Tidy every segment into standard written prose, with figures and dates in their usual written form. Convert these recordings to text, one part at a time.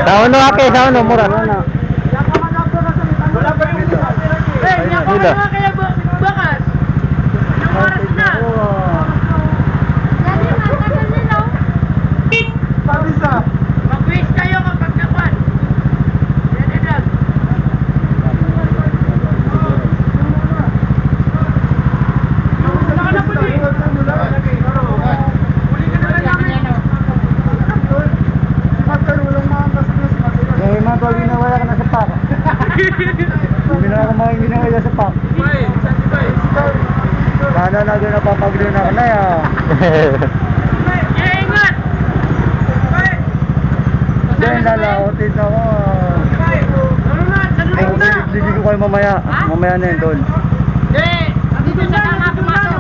Sa uno ake, sa uno mura. Wala kaya bakas. Anong oras na? Mag-wish kayo kapag napan. Yan lang. Wala ka na po din. Huli ka na lang namin. Eh, mga pag ginawala ka na sa pak. Hindi na ako mga ginawala sa pak. Sana na doon napapagrin ako na yan. Ingat! Diyan nalautin ako. Sige ko kayo mamaya. Mamaya na yun doon. Dito na lang ako pumasok.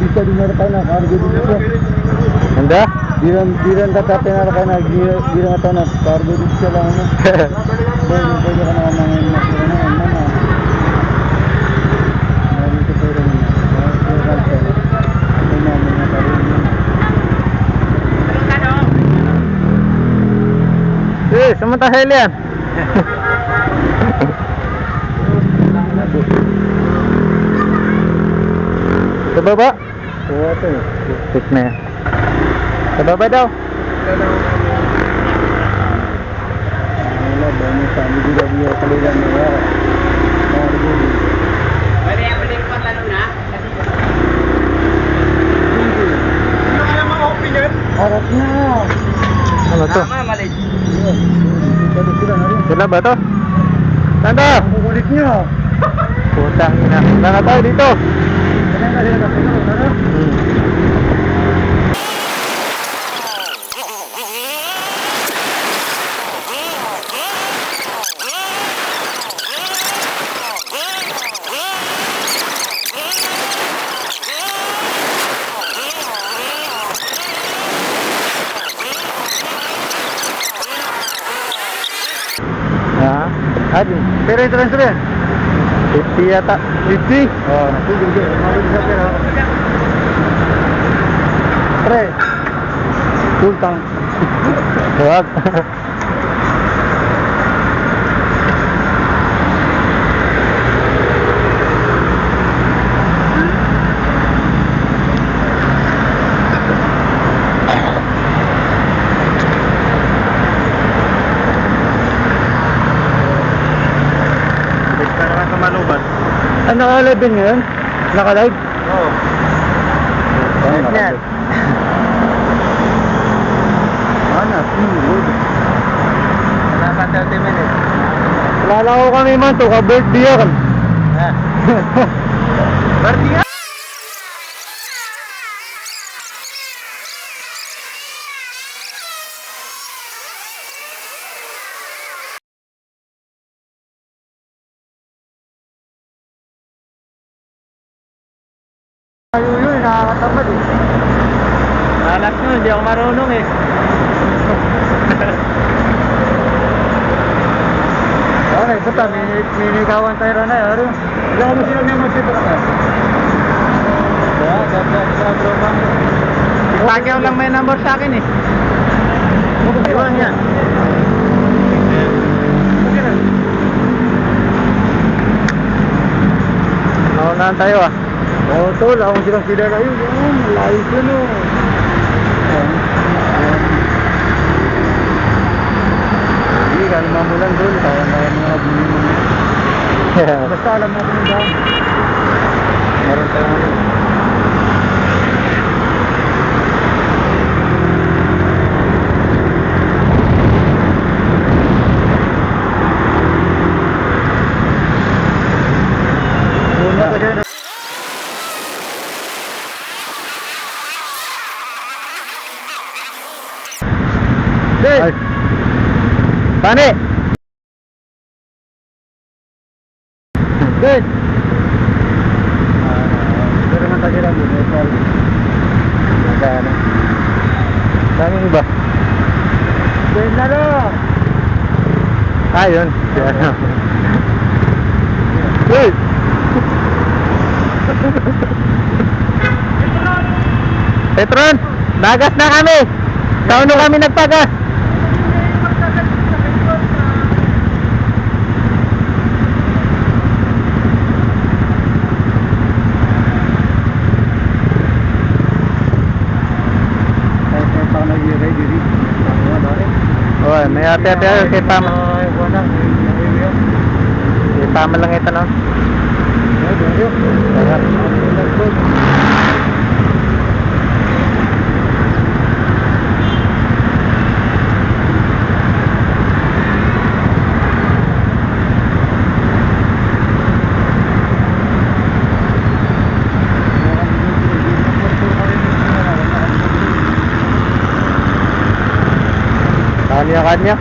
Bisa dinarakan na kargo dito. Anda? Diran tatapin na ka na diran ata na kargo dito sa lang na. Pwede ka na mga masira na yan na. Dito pero na. Sementara Helian. Sa baba? Tik na yan. Sa baba daw. Wala ba mo sa amin dito niya kalilan na wala. Pwede ako din patanong na? Harap na. Ano to? Mali. Sila ba to? Saan to? Ang kukulit niyo. Putang ina. Saan na tayo dito? Adi, Pero ito lang sila. 50 yata. 50? Oh, natulog din. Natulog sa pera. Pre. Full tank. Huwag. Ano naka-live din ngayon? Naka-live? Oo. Ayos na yan. Hanap, good. Wala pa 30 minutes. Kilala ko kami man to, ka-birthday yan. Birthday? Ayun, nakakatamad eh. Anak nyo, hindi ako marunong eh. Okay, puta, minikawan tayo na eh. Diyan ko mo sila may magsipra ka. Bro, bang. Pagyaw lang may number sa akin eh. Iwan yan. Naunahan tayo ah. Oo, tol, ako silang sila na yun. Malayo ko no. Hindi, kalma mo lang doon. Kaya mga bili mo. Basta alam mo kung daan. Meron tayong ano. Muna ka dyan. Ay. Pane! Good. Pero matagilan mo. Magkano? Daming iba. Good na lang. Ah, yun. Si ano. Good! Petron, nagas na kami. Sa uno kami nagpagas. Kaya pa nag-ready rin. Oy, may ate-ate ayo kay Pama. Kay Pama lang ito, no? Kanya-kanya.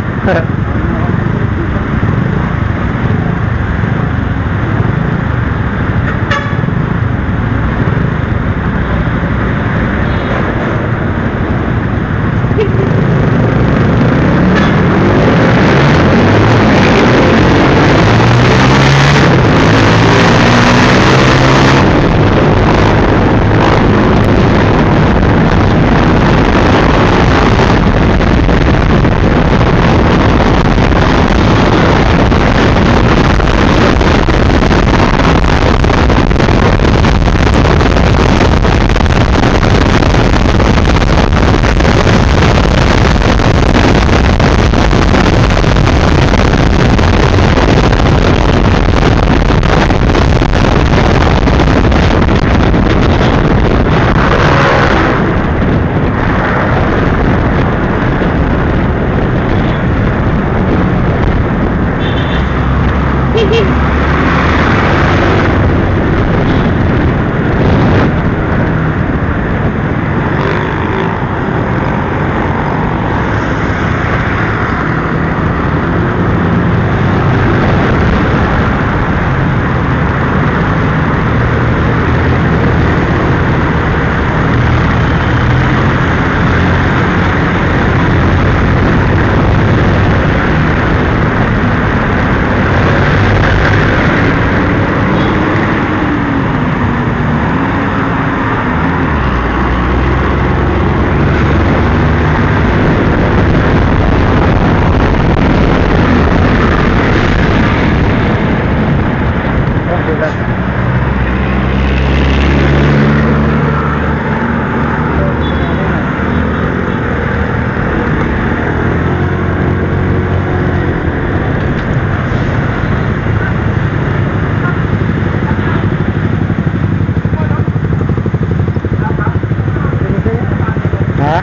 Ha?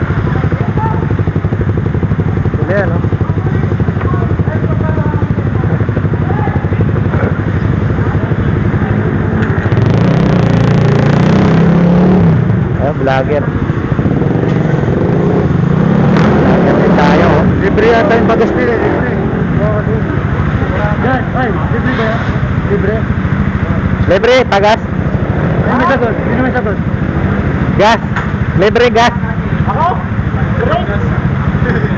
Sila yan, no? Vlogger. Vlogger din tayo, oh. Libre yata yung bagas nila, libre. Yan, ay, libre ba yan? Libre? Libre, pagas. Sino may sagot? Sino may sagot? Gas. Libre, gas. Ako?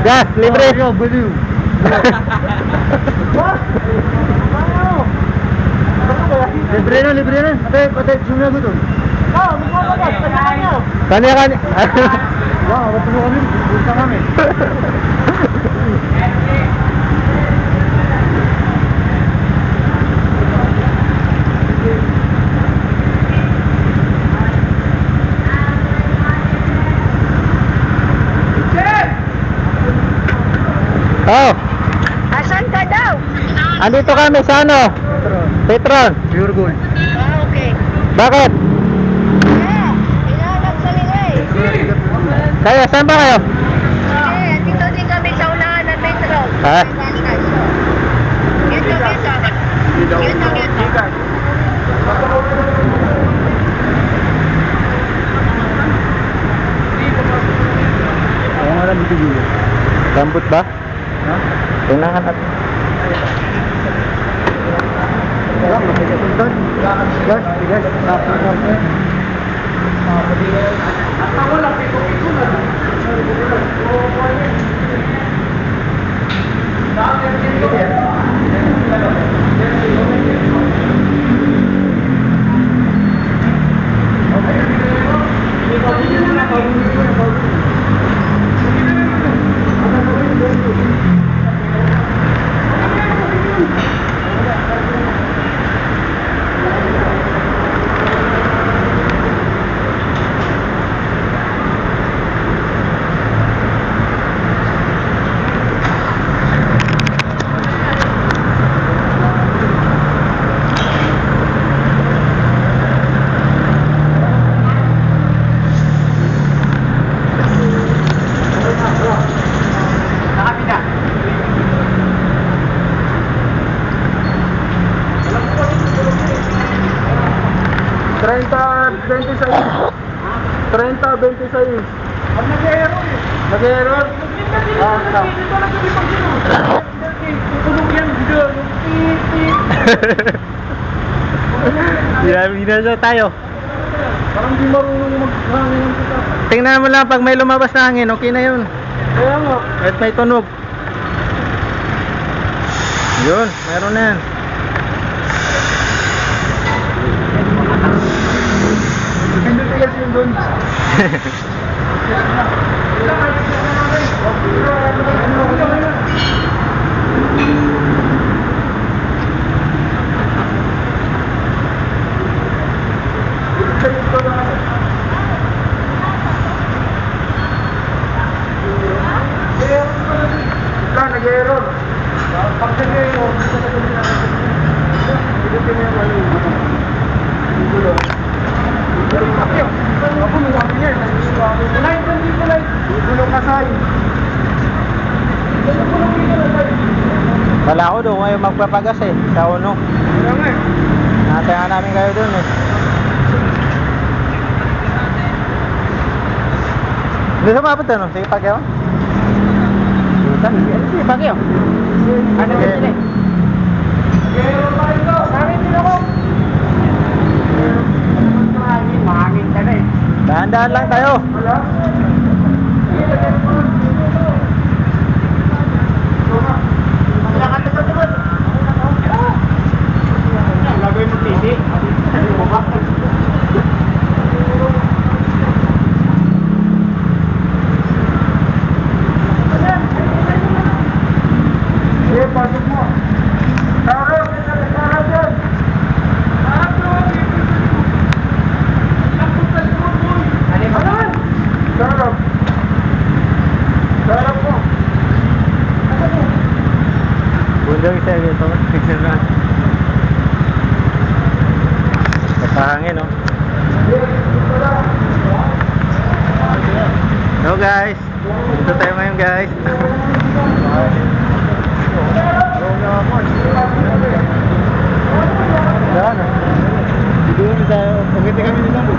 Gas, libre. Oh, yo, baliw. Libre na, libre na. Patay, sumagot to. Oo, magpapagas. Kanya-kanya. Kanya-kanya. Wow, matulo kami. Bulta kami. Oh, Asan ka daw? andito kami sa ano? Petron. Pure gold. Ah, okay. Bakit? Inaanap sa nila eh. Kaya, saan ba kayo? Eh, dito din kami sa unahan ng metro. Ha? Geto, geto. Geto, geto. Ako nga lang dito dito. Lambot ba? Ha? Tingnan natin. Gas, gas, bigas. 26. 30-26. Ang nag-error eh. Nag-error? Dito lang kami pag tutulog yan. Dito, yung tip. Binasa tayo. Parang di marunong maghangin ng kita. Tingnan mo lang pag may lumabas na hangin, okay na yun. Kaya nga. At may tunog. Yun, meron na yan. Hindi tigas yun dun. Nag-error. Pag nag-error, Wala ko doon ngayon magpapagas eh, sa uno. Nataya namin kayo doon eh. Hindi sumabot ano? Sige, Pagyo. Sige, Pagyo. Ano ba sila eh? Dahan-dahan lang tayo. Lagay mo titi. Sige, pasok mo. Sarap! Sarap yan! Sarap! Sarap mo! Bundang isa dito. Tignan na. Napahangin oh. Hello guys. Dito tayo ngayon guys. Yan. Doon tayo. Pagkita kami nila.